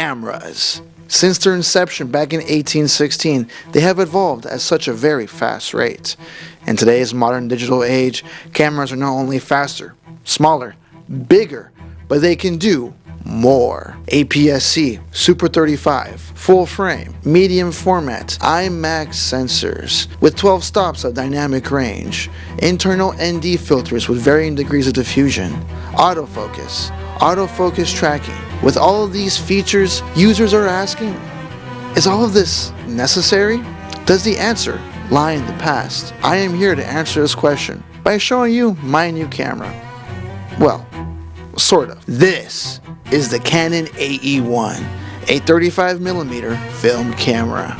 Cameras. Since their inception back in 1816, they have evolved at such a very fast rate. In today's modern digital age, cameras are not only faster, smaller, bigger, but they can do more. APS-C, Super 35, full frame, medium format, IMAX sensors with 12 stops of dynamic range, internal ND filters with varying degrees of diffusion, autofocus tracking. With all of these features, users are asking, is all of this necessary? Does the answer lie in the past? I am here to answer this question by showing you my new camera. Well, sort of. This is the Canon AE1, a 35mm film camera.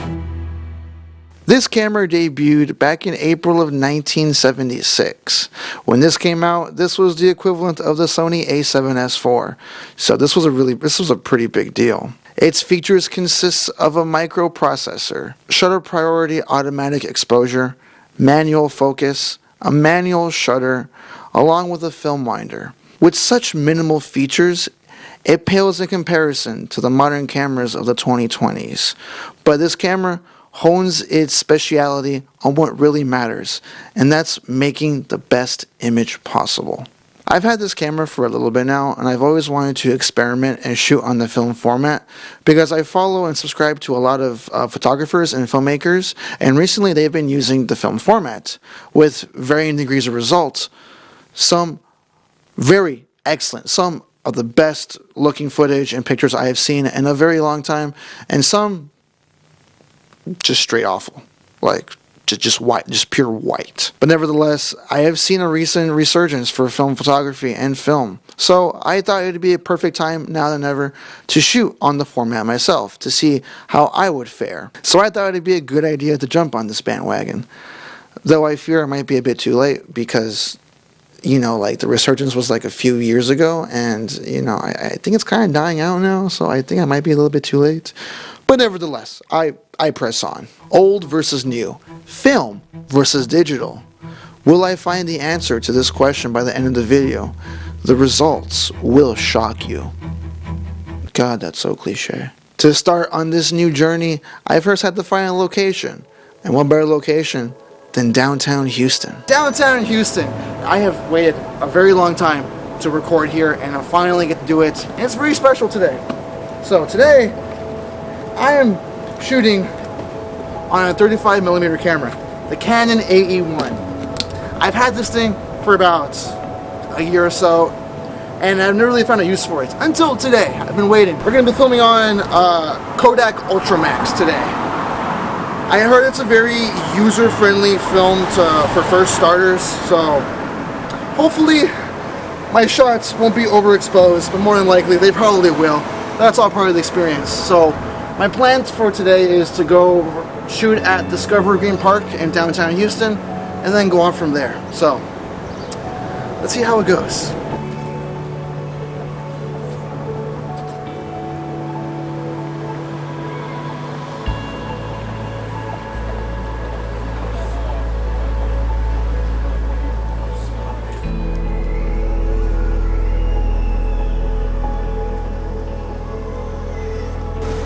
This camera debuted back in April of 1976. When this came out, this was the equivalent of the Sony A7S IV. So this was a pretty big deal. Its features consist of a microprocessor, shutter priority automatic exposure, manual focus, a manual shutter, along with a film winder. With such minimal features, it pales in comparison to the modern cameras of the 2020s. But this camera hones its speciality on what really matters, and that's making the best image possible. I've had this camera for a little bit now, and I've always wanted to experiment and shoot on the film format because I follow and subscribe to a lot of photographers and filmmakers, and recently they've been using the film format with varying degrees of results. Some very excellent, some of the best looking footage and pictures I have seen in a very long time, and some just straight awful, like just white, just pure white. But nevertheless, I have seen a recent resurgence for film photography and film, so I thought it would be a perfect time now than ever to shoot on the format myself to see how I would fare. So I thought it'd be a good idea to jump on this bandwagon, though I fear it might be a bit too late because, you know, like the resurgence was like a few years ago, and you know, I think it's kind of dying out now, so I think I might be a little bit too late. But nevertheless, I press on. Old versus new, film versus digital. Will I find the answer to this question by the end of the video? The results will shock you. God, that's so cliche. To start on this new journey, I first had to find a location, and what better location than downtown Houston. Downtown Houston. I have waited a very long time to record here, and I finally get to do it, and it's very special today. So today, I am shooting on a 35mm camera, the Canon AE1. I've had this thing for about a year or so, and I've never really found a use for it until today. I've been waiting. We're going to be filming on Kodak Ultramax today. I heard it's a very user-friendly film for first starters, so hopefully my shots won't be overexposed, but more than likely they probably will. That's all part of the experience. So my plans for today is to go shoot at Discovery Green Park in downtown Houston, and then go on from there. So let's see how it goes.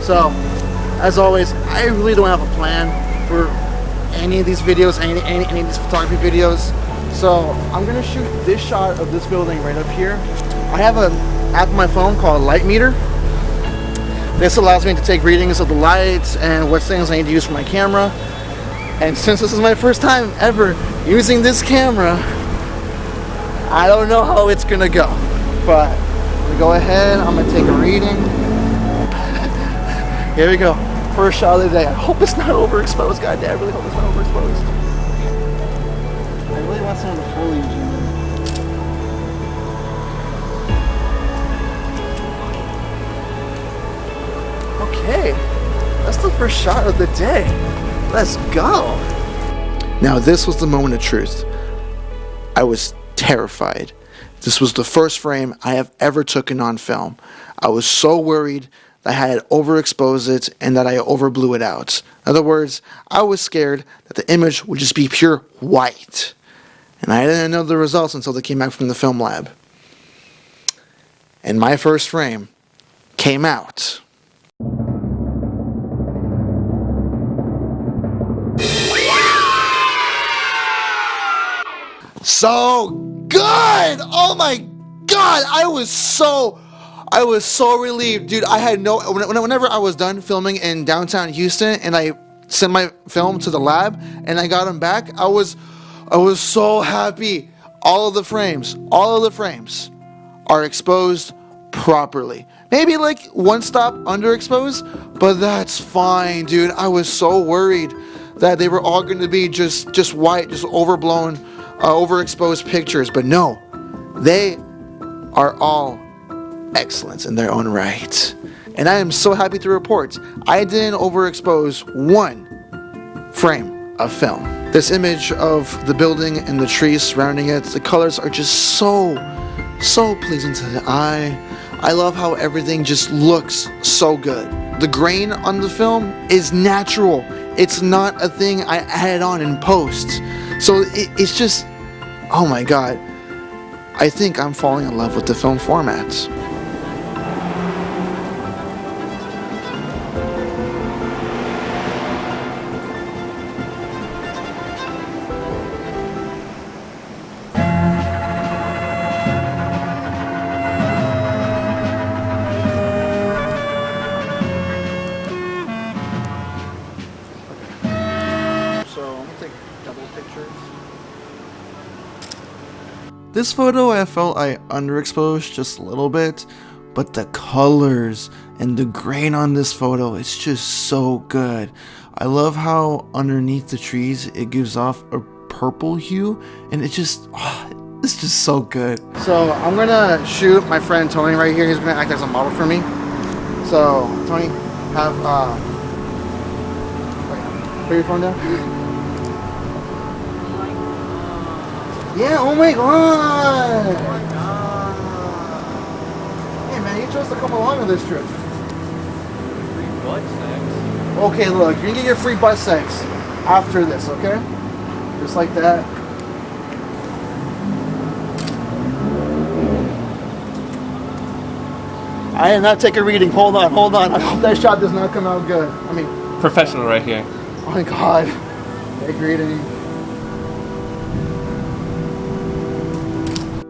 So, as always, I really don't have a plan for any of these videos, any of these photography videos. So, I'm going to shoot this shot of this building right up here. I have an app on my phone called Light Meter. This allows me to take readings of the lights and what things I need to use for my camera. And since this is my first time ever using this camera, I don't know how it's going to go. But I'm going to go ahead, I'm going to take a reading. Here we go. First shot of the day. I hope it's not overexposed. God damn, I really hope it's not overexposed. I really want some of the foliage in there. Okay. That's the first shot of the day. Let's go. Now this was the moment of truth. I was terrified. This was the first frame I have ever taken on film. I was so worried that I had overexposed it and that I overblew it out. In other words, I was scared that the image would just be pure white. And I didn't know the results until they came back from the film lab. And my first frame came out so good. Oh my God, I was so relieved, dude. I had no, whenever I was done filming in downtown Houston and I sent my film to the lab and I got them back, I was so happy. All of the frames are exposed properly. Maybe like one stop underexposed, but that's fine, dude. I was so worried that they were all going to be just white, just overblown, overexposed pictures, but no, they are all excellence in their own right. And I am so happy to report I didn't overexpose one frame of film. This image of the building and the trees surrounding it, the colors are just so pleasing to the eye. I love how everything just looks so good. The grain on the film is natural. It's not a thing I added on in post. So it's just, oh my God. I think I'm falling in love with the film formats. This photo I felt I underexposed just a little bit, but the colors and the grain on this photo, it's just so good. I love how underneath the trees it gives off a purple hue, and it's just so good. So I'm gonna shoot my friend Tony right here. He's gonna act as a model for me. So Tony, have put your phone down. Yeah, oh my God! Oh my God! Hey man, you chose to come along on this trip. Free butt sex. Okay, look, you're gonna get your free butt sex after this, okay? Just like that. I did not take a reading. Hold on. I hope that shot does not come out good. I mean, professional right here. Oh my God! Take a reading.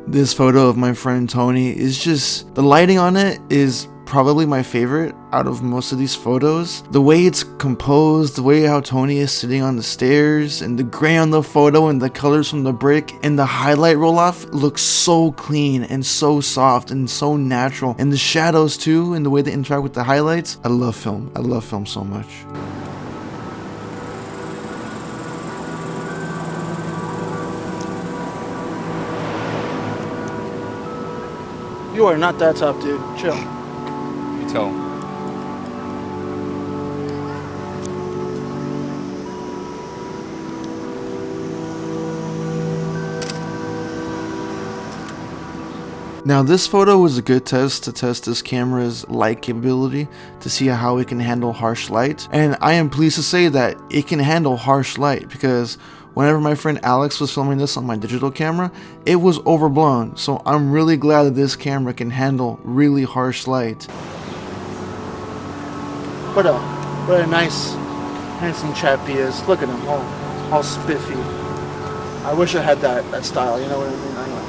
This photo of my friend Tony is just, the lighting on it is probably my favorite out of most of these photos. The way it's composed, the way how Tony is sitting on the stairs, and the gray on the photo and the colors from the brick and the highlight roll off looks so clean and so soft and so natural. And the shadows too, and the way they interact with the highlights. I love film. I love film so much. You are not that tough, dude. Chill. You tell. Now this photo was a good test to test this camera's light capability to see how it can handle harsh light. And I am pleased to say that it can handle harsh light, because whenever my friend Alex was filming this on my digital camera, it was overblown. So I'm really glad that this camera can handle really harsh light. What a nice, handsome chap he is. Look at him, all spiffy. I wish I had that style, you know what I mean? Anyway.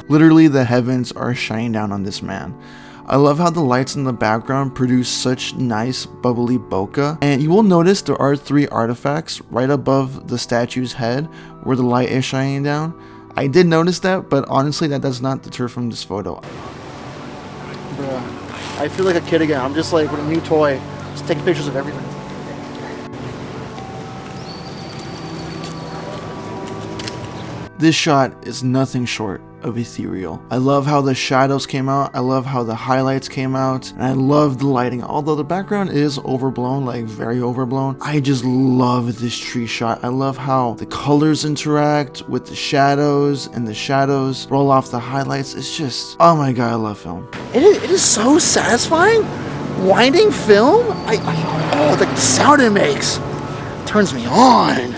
Literally, the heavens are shining down on this man. I love how the lights in the background produce such nice bubbly bokeh, and you will notice there are 3 artifacts right above the statue's head where the light is shining down. I did notice that, but honestly that does not deter from this photo. Bruh, I feel like a kid again. I'm just like with a new toy, just taking pictures of everything. This shot is nothing short of ethereal. I love how the shadows came out, I love how the highlights came out, and I love the lighting. Although the background is overblown, like very overblown, I just love this tree shot. I love how the colors interact with the shadows, and the shadows roll off the highlights. It's just, oh my God, I love film. It is so satisfying. Winding film, oh, the sound it makes turns me on.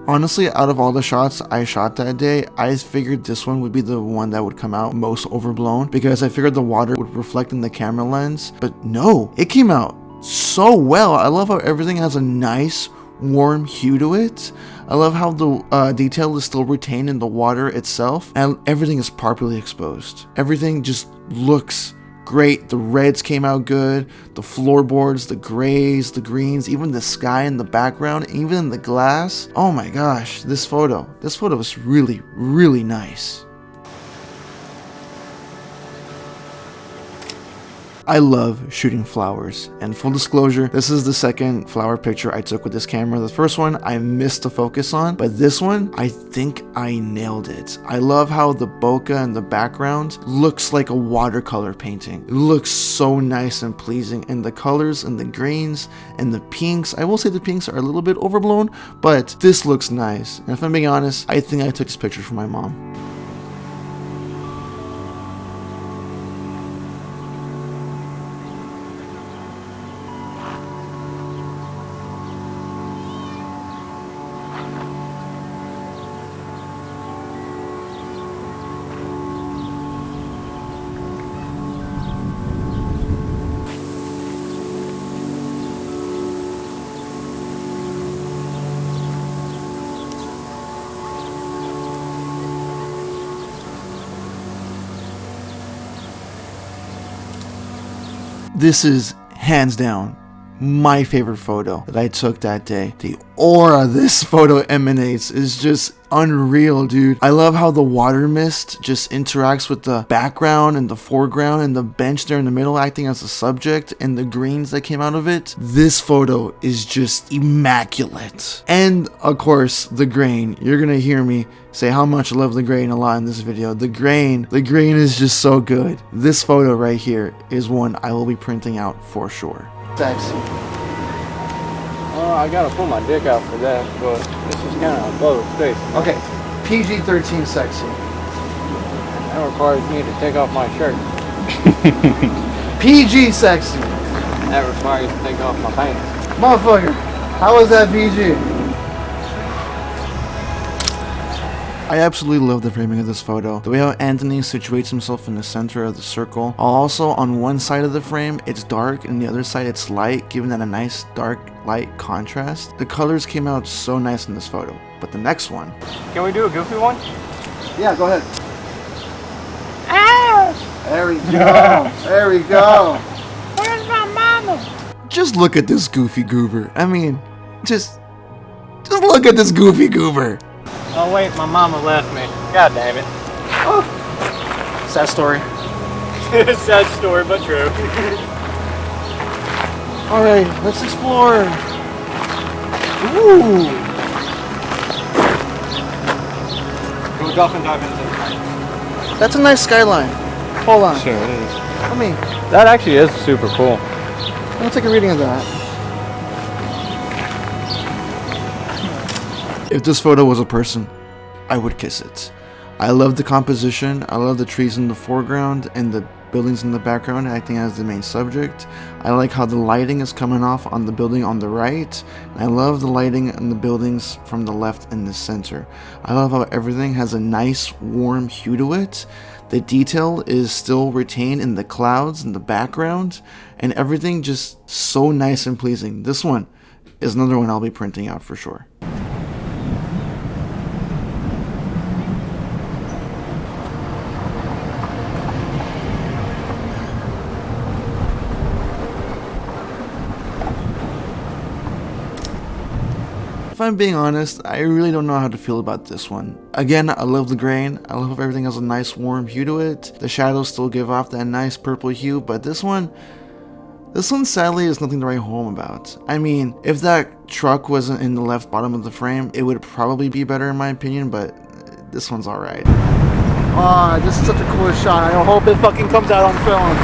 Honestly, out of all the shots I shot that day, I figured this one would be the one that would come out most overblown because I figured the water would reflect in the camera lens. But no, it came out so well. I love how everything has a nice warm hue to it. I love how the detail is still retained in the water itself, and everything is properly exposed. Everything just looks great. The reds came out good, the floorboards, the grays, the greens, even the sky in the background, even the glass. Oh my gosh, this photo is really, really nice. I love shooting flowers, and full disclosure, this is the second flower picture I took with this camera. The first one I missed the focus on, but this one, I think I nailed it. I love how the bokeh in the background looks like a watercolor painting. It looks so nice and pleasing, and the colors and the greens and the pinks, I will say the pinks are a little bit overblown, but this looks nice. And if I'm being honest, I think I took this picture for my mom. This is hands down my favorite photo that I took that day. The aura this photo emanates is just unreal, dude. I love how the water mist just interacts with the background and the foreground and the bench there in the middle acting as a subject and the greens that came out of it. This photo is just immaculate. And of course, the grain. You're gonna hear me say how much I love the grain a lot in this video. The grain is just so good. This photo right here is one I will be printing out for sure. Sexy. I gotta pull my dick out for that, but this is kind of a photo space. Okay, PG-13 sexy. That requires me to take off my shirt. PG sexy. That requires to take off my pants. Motherfucker, how is that PG? I absolutely love the framing of this photo. The way how Anthony situates himself in the center of the circle. Also, on one side of the frame, it's dark, and the other side, it's light, giving that a nice dark light contrast. The colors came out so nice in this photo. But the next one. Can we do a goofy one? Yeah, go ahead. Ah! There we go. There we go. Where's my mama? Just look at this goofy goober. I mean, just look at this goofy goober. Oh wait, my mama left me. God damn it. Oh. Sad story. Sad story, but true. Alright, let's explore. Ooh. Go dolphin dive into the night. That's a nice skyline. Hold on. Sure it is. Let me That actually is super cool. take a reading of that. If this photo was a person, I would kiss it. I love the composition, I love the trees in the foreground and the buildings in the background acting as the main subject. I like how the lighting is coming off on the building on the right. And I love the lighting in the buildings from the left and the center. I love how everything has a nice warm hue to it. The detail is still retained in the clouds in the background, and everything just so nice and pleasing. This one is another one I'll be printing out for sure. If I'm being honest, I really don't know how to feel about this one. Again, I love the grain. I love how everything has a nice warm hue to it. The shadows still give off that nice purple hue, but this one sadly is nothing to write home about. I mean, if that truck wasn't in the left bottom of the frame, it would probably be better in my opinion, but this one's alright. This is such a cool shot. I hope it fucking comes out on film.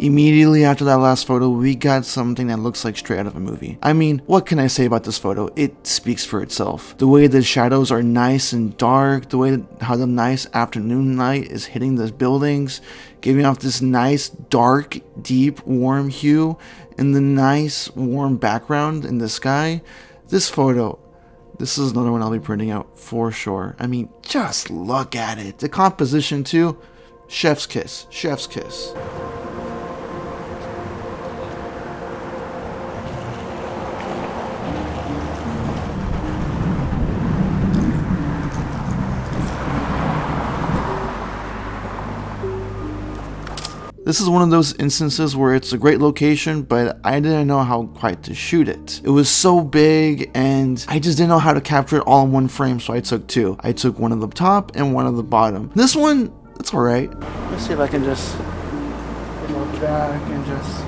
Immediately after that last photo, we got something that looks like straight out of a movie. I mean, what can I say about this photo? It speaks for itself. The way the shadows are nice and dark, the way how the nice afternoon light is hitting the buildings, giving off this nice, dark, deep, warm hue, and the nice, warm background in the sky. This photo, this is another one I'll be printing out for sure. I mean, just look at it. The composition too, chef's kiss, chef's kiss. This is one of those instances where it's a great location, but I didn't know how quite to shoot it. It was so big and I just didn't know how to capture it all in one frame, so I took two. I took one of the top and one of the bottom. This one, it's alright. Let's see if I can just go back and just...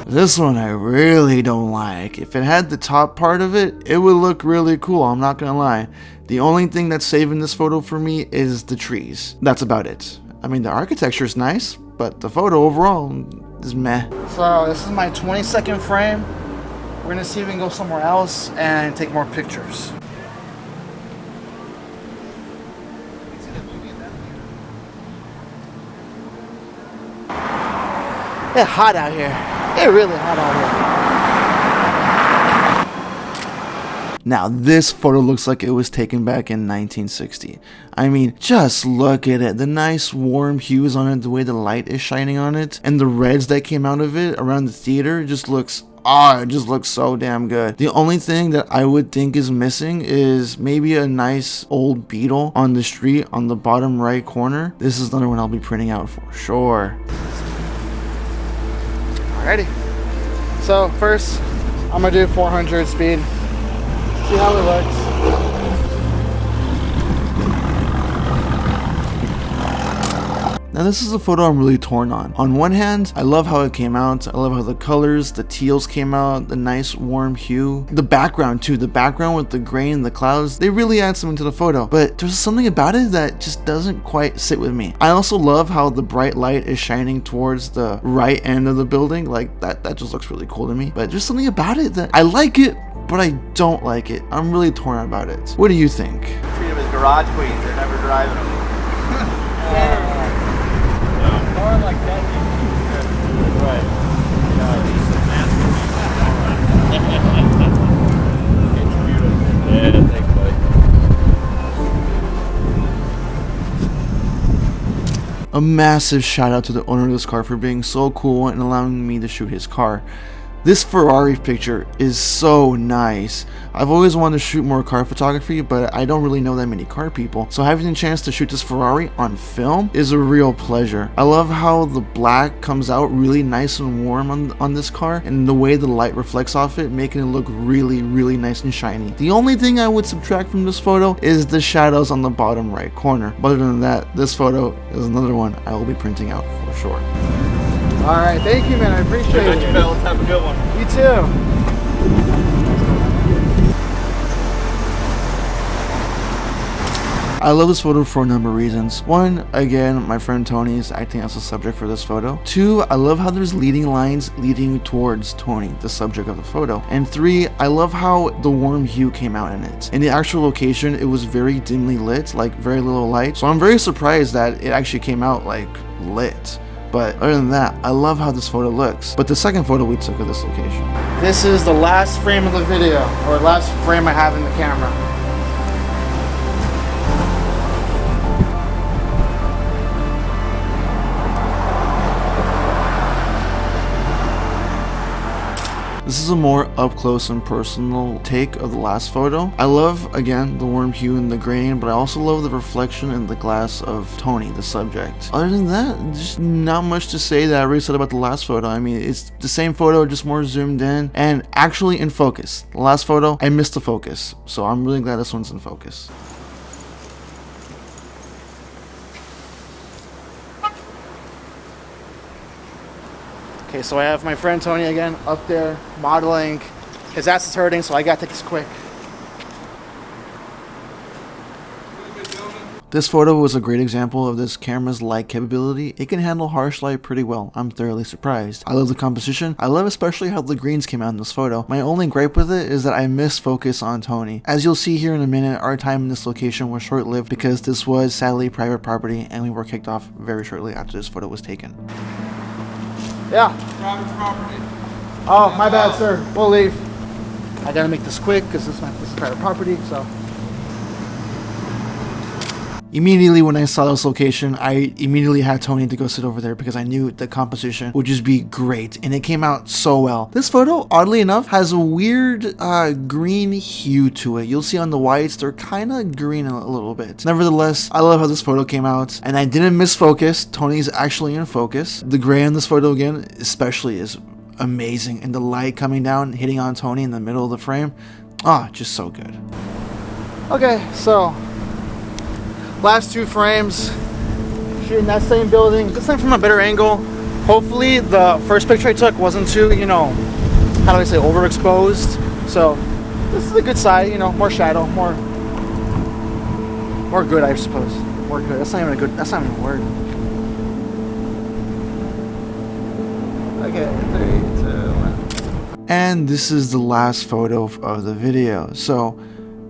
This one I really don't like. If it had the top part of it, it would look really cool, I'm not gonna lie. The only thing that's saving this photo for me is the trees. That's about it. I mean, the architecture is nice, but the photo overall is meh. So this is my 22nd frame. We're gonna see if we can go somewhere else and take more pictures. It's hot out here. It's really hot out here. Now this photo looks like it was taken back in 1960. I mean, just look at it. The nice warm hues on it, the way the light is shining on it, and the reds that came out of it around the theater, it just looks so damn good. The only thing that I would think is missing is maybe a nice old Beetle on the street on the bottom right corner. This is another one I'll be printing out for sure. Alrighty. So first, I'm gonna do 400 speed. See how it looks. Now this is a photo I'm really torn on. On one hand, I love how it came out. I love how the colors, the teals came out, the nice warm hue. The background too, the background with the gray and the clouds, they really add something to the photo. But there's something about it that just doesn't quite sit with me. I also love how the bright light is shining towards the right end of the building. Like that just looks really cool to me. But there's something about it that I like it, but I don't like it. I'm really torn about it. What do you think? Treat them as garage queens. They're never driving them. More like that. Right. It's beautiful. Yeah, thanks, buddy. A massive shout out to the owner of this car for being so cool and allowing me to shoot his car. This Ferrari picture is so nice. I've always wanted to shoot more car photography, but I don't really know that many car people. So having the chance to shoot this Ferrari on film is a real pleasure. I love how the black comes out really nice and warm on this car, and the way the light reflects off it, making it look really, really nice and shiny. The only thing I would subtract from this photo is the shadows on the bottom right corner. But other than that, this photo is another one I will be printing out for sure. Alright, thank you, man. I appreciate it. You fellas have a good one. You too. I love this photo for a number of reasons. One, again, my friend Tony is acting as a subject for this photo. Two, I love how there's leading lines leading towards Tony, the subject of the photo. And three, I love how the warm hue came out in it. In the actual location, it was very dimly lit, like very little light. So I'm very surprised that it actually came out like lit. But other than that, I love how this photo looks. But the second photo we took of this location. This is the last frame of the video, or last frame I have in the camera. This is a more up close and personal take of the last photo. I love, again, the warm hue and the grain, but I also love the reflection in the glass of Tony, the subject. Other than that, just not much to say that I already said about the last photo. I mean, it's the same photo, just more zoomed in and actually in focus. The last photo, I missed the focus, so I'm really glad this one's in focus. Okay, so I have my friend Tony again up there modeling. His ass is hurting, so I gotta take this quick. This photo was a great example of this camera's light capability. It can handle harsh light pretty well. I'm thoroughly surprised. I love the composition. I love especially how the greens came out in this photo. My only gripe with it is that I missed focus on Tony. As you'll see here in a minute, our time in this location was short-lived because this was sadly private property and we were kicked off very shortly after this photo was taken. Yeah. Private property. Oh, my bad, sir. We'll leave. I gotta make this quick because this is private property, so. Immediately when I saw this location, I immediately had Tony to go sit over there because I knew the composition would just be great, and it came out so well. This photo, oddly enough, has a weird green hue to it. You'll see on the whites, they're kind of green a little bit. Nevertheless, I love how this photo came out, and I didn't miss focus. Tony's actually in focus. The gray in this photo, again, especially is amazing, and the light coming down, hitting on Tony in the middle of the frame, just so good. Okay, so last 2 frames, shooting that same building, this time from a better angle. Hopefully the first picture I took wasn't too, how do I say, overexposed. So this is a good side, more shadow, more good, I suppose. More good. That's not even a good, that's not even a word. Okay, 3, 2, 1. And this is the last photo of the video. So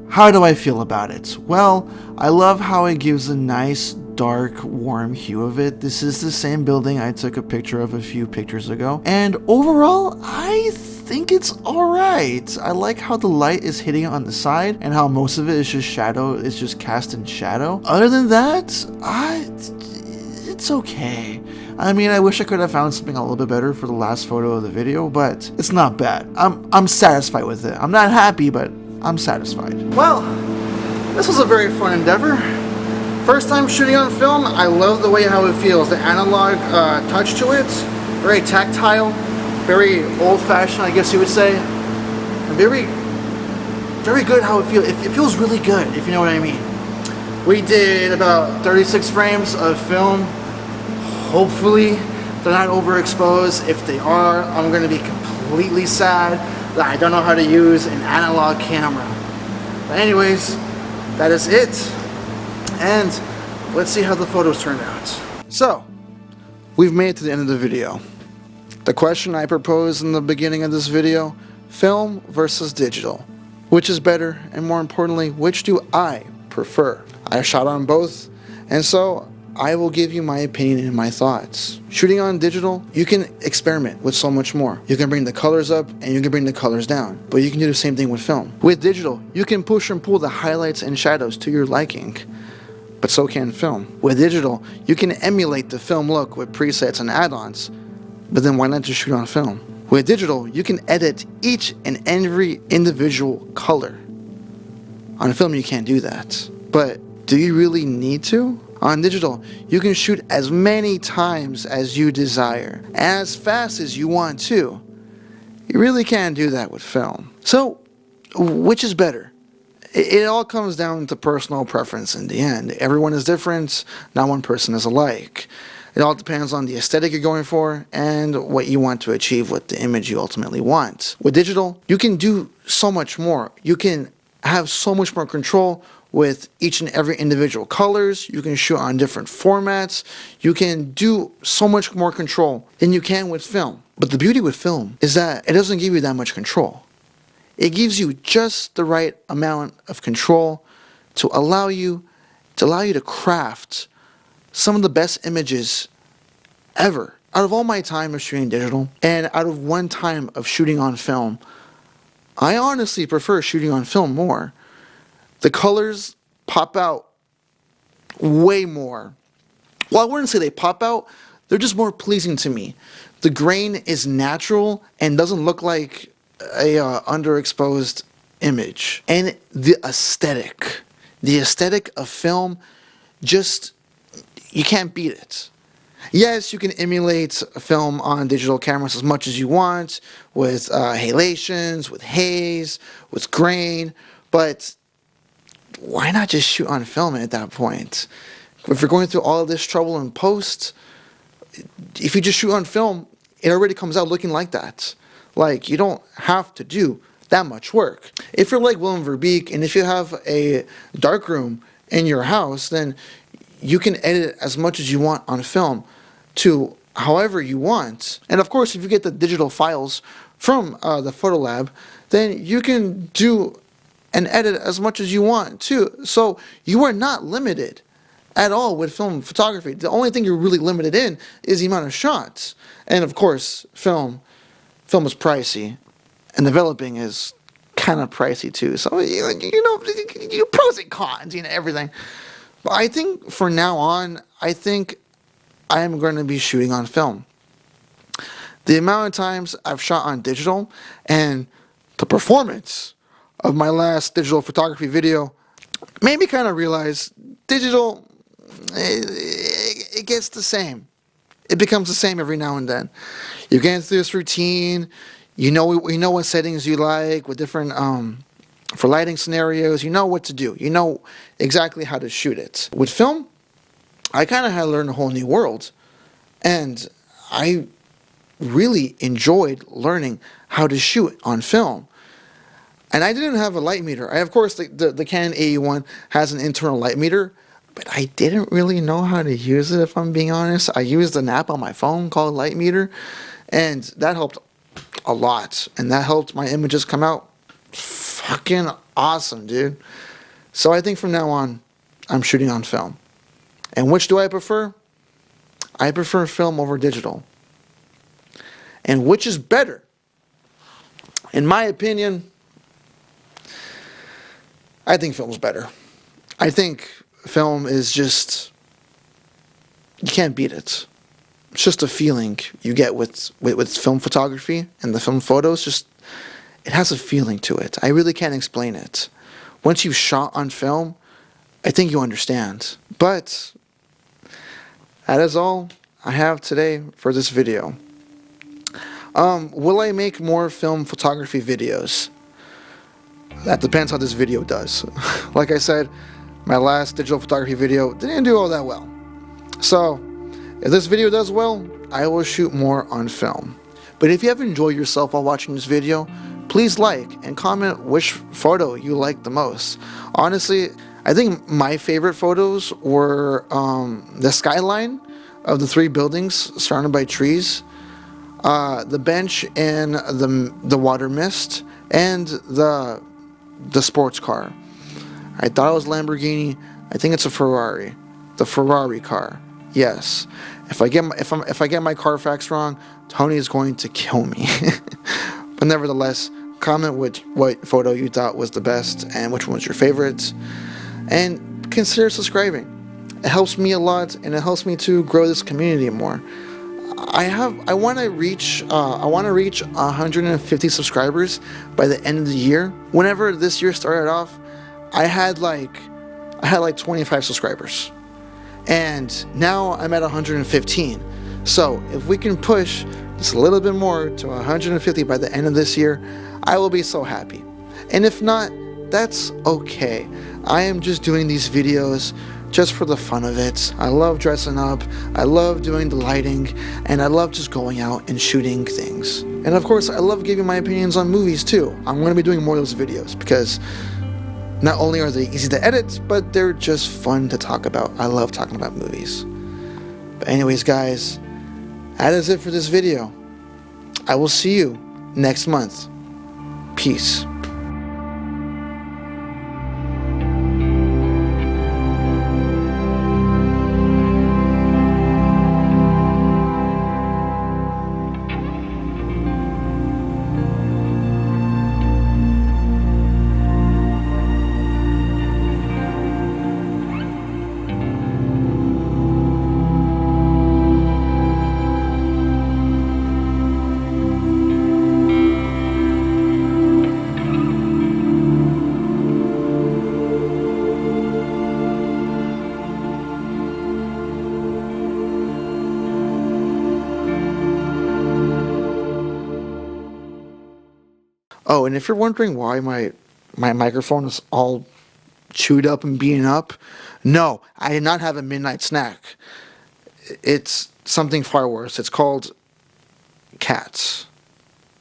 how do I feel about it? Well, I love how it gives a nice, dark, warm hue of it. This is the same building I took a picture of a few pictures ago. And overall, I think it's alright. I like how the light is hitting on the side and how most of it is just shadow. It's just cast in shadow. Other than that, it's okay. I mean, I wish I could have found something a little bit better for the last photo of the video, but it's not bad. I'm satisfied with it. I'm not happy, but I'm satisfied. Well, this was a very fun endeavor. First time shooting on film, I love the way how it feels. The analog touch to it, very tactile, very old-fashioned, I guess you would say. And very good how it feels. It feels really good, if you know what I mean. We did about 36 frames of film. Hopefully, they're not overexposed. If they are, I'm gonna be completely sad that I don't know how to use an analog camera. But anyways, that is it. And let's see how the photos turned out. So, we've made it to the end of the video. The question I proposed in the beginning of this video, film versus digital. Which is better, and more importantly, which do I prefer? I shot on both, and so I will give you my opinion and my thoughts. Shooting on digital, you can experiment with so much more. You can bring the colors up and you can bring the colors down, but you can do the same thing with film. With digital, you can push and pull the highlights and shadows to your liking, but so can film. With digital, you can emulate the film look with presets and add-ons, but then why not just shoot on film? With digital, you can edit each and every individual color. On film, you can't do that. But do you really need to? On digital, you can shoot as many times as you desire, as fast as you want to. You really can't do that with film. So, which is better? It all comes down to personal preference in the end. Everyone is different, not one person is alike. It all depends on the aesthetic you're going for and what you want to achieve with the image you ultimately want. With digital, you can do so much more. You can have so much more control with each and every individual colors. You can shoot on different formats. You can do so much more control than you can with film. But the beauty with film is that it doesn't give you that much control. It gives you just the right amount of control to allow you to craft some of the best images ever. Out of all my time of shooting digital and out of one time of shooting on film, I honestly prefer shooting on film more. The colors pop out way more. Well, I wouldn't say they pop out. They're just more pleasing to me. The grain is natural and doesn't look like a underexposed image. And the aesthetic of film, just, you can't beat it. Yes, you can emulate film on digital cameras as much as you want with halations, with haze, with grain, but why not just shoot on film at that point? If you're going through all of this trouble in post, if you just shoot on film, it already comes out looking like that. Like, you don't have to do that much work. If you're like Willem Verbeek and if you have a darkroom in your house, then you can edit as much as you want on film to however you want. And of course, if you get the digital files from the photo lab, then you can do and edit as much as you want too. So you are not limited at all with film photography. The only thing you're really limited in is the amount of shots. And of course, film is pricey, and developing is kind of pricey too. So you pros and cons, everything. But I think for now on, I think I am going to be shooting on film. The amount of times I've shot on digital and the performance of my last digital photography video made me kind of realize digital, it gets the same. It becomes the same every now and then. You get into this routine, you know what settings you like with different, for lighting scenarios, you know what to do. You know exactly how to shoot it. With film, I kind of had to learn a whole new world. And I really enjoyed learning how to shoot on film. And I didn't have a light meter. Of course, the Canon AE1 has an internal light meter, but I didn't really know how to use it, if I'm being honest. I used an app on my phone called Light Meter, and that helped a lot. And that helped my images come out fucking awesome, dude. So I think from now on, I'm shooting on film. And which do I prefer? I prefer film over digital. And which is better? In my opinion, I think film's better. I think film is just, you can't beat it. It's just a feeling you get with film photography and the film photos. Just, it has a feeling to it. I really can't explain it. Once you've shot on film, I think you understand. But that is all I have today for this video. Will I make more film photography videos? That depends how this video does. Like I said, my last digital photography video didn't do all that well. So, if this video does well, I will shoot more on film. But if you have enjoyed yourself while watching this video, please like and comment which photo you like the most. Honestly, I think my favorite photos were the skyline of the 3 buildings surrounded by trees, the bench and the water mist, and the sports car. I thought it was Lamborghini. I think it's a Ferrari. The Ferrari car. Yes. If I get my Carfax wrong, Tony is going to kill me. But nevertheless, comment what photo you thought was the best and which one was your favorite, and consider subscribing. It helps me a lot, and it helps me to grow this community more. I want to reach 150 subscribers by the end of the year. Whenever this year started off, I had like 25 subscribers, and now I'm at 115. So if we can push just a little bit more to 150 by the end of this year, I will be so happy. And if not, that's okay. I am just doing these videos just for the fun of it. I love dressing up, I love doing the lighting, and I love just going out and shooting things. And of course, I love giving my opinions on movies too. I'm going to be doing more of those videos because not only are they easy to edit, but they're just fun to talk about. I love talking about movies. But anyways, guys, that is it for this video. I will see you next month. Peace. Oh, and if you're wondering why my microphone is all chewed up and beaten up, no, I did not have a midnight snack. It's something far worse. It's called cats.